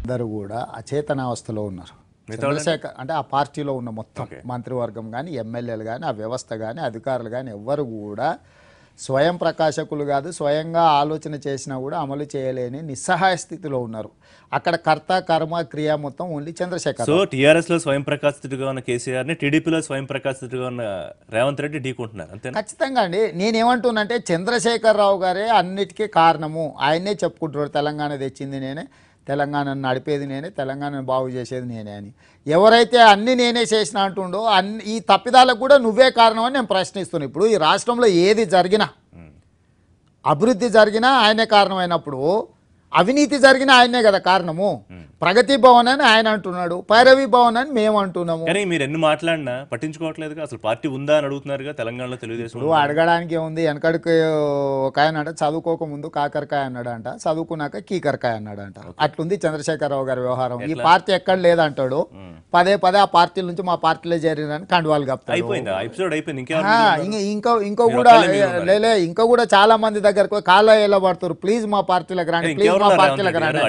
అందరూ కూడా అచేతనావస్థలో ఉన్నారు. చంద్రశేఖర్ అంటే ఆ పార్టీలో ఉన్న మొత్తం మంత్రివర్గం కానీ, ఎమ్మెల్యేలు కానీ, ఆ వ్యవస్థ కానీ, అధికారులు కానీ ఎవ్వరు కూడా స్వయం ప్రకాశకులు కాదు. స్వయంగా ఆలోచన చేసినా కూడా అమలు చేయలేని నిస్సహాయ స్థితిలో ఉన్నారు. అక్కడ కర్త కర్మ క్రియ మొత్తం ఓన్లీ చంద్రశేఖర్. సో టీఆర్ఎస్ లో స్వయం ప్రకాశితుడిగా ఉన్న కేసీఆర్ ని టీడీపీలో స్వయం ప్రకాశితుడిగా ఉన్న రేవంత్ రెడ్డి ఢీకుంటున్నారు అంతే. ఖచ్చితంగా అండి. నేనేమంటున్నానంటే చంద్రశేఖరరావు గారే అన్నిటికీ కారణము. ఆయనే చెప్పుకుంటున్నాడు తెలంగాణ తెచ్చింది నేనే, తెలంగాణను నడిపేది నేనే, తెలంగాణను బాగు చేసేది నేనే అని. ఎవరైతే అన్ని నేనే చేసిన అంటుండో ఈ తప్పిదాలకు కూడా నువ్వే కారణం అని నేను ప్రశ్నిస్తున్నాను. ఇప్పుడు ఈ రాష్ట్రంలో ఏది జరిగినా, అభివృద్ధి జరిగినా ఆయనే కారణమైనప్పుడు అవినీతి జరిగినా ఆయనే కదా కారణము. ప్రగతి భవన్ అని ఆయన అంటున్నాడు, పైరవి భవన్ అని మేము అంటున్నాము. కానీ మీరు ఎన్ని మాట్లాడినా పట్టించుకోవట్లేదు. అసలు పార్టీ ఉందా అని అడుగుతున్నారుగా తెలంగాణలో తెలుగుదేశం. అడగడానికి ఏముంది? వెనకడికి ఒక ఆయన అంట చదువుకోక ముందు కాకరకాయ అన్నాడంట, చదువుకున్నాక కీకరకాయ అన్నాడంట. అట్లుంది చంద్రశేఖరరావు గారి వ్యవహారం. ఈ పార్టీ ఎక్కడ లేదంటాడు, పదే పదే ఆ పార్టీల నుంచి మా పార్టీలో చేరినని కండువాలు కప్తాడు. ఇంకా కూడా చాలా మంది దగ్గరకు కాళ్ళ ఎలా పడుతారు, ప్లీజ్ మా పార్టీలకు రండి, ప్లీజ్ మా పార్టీలకు రండి.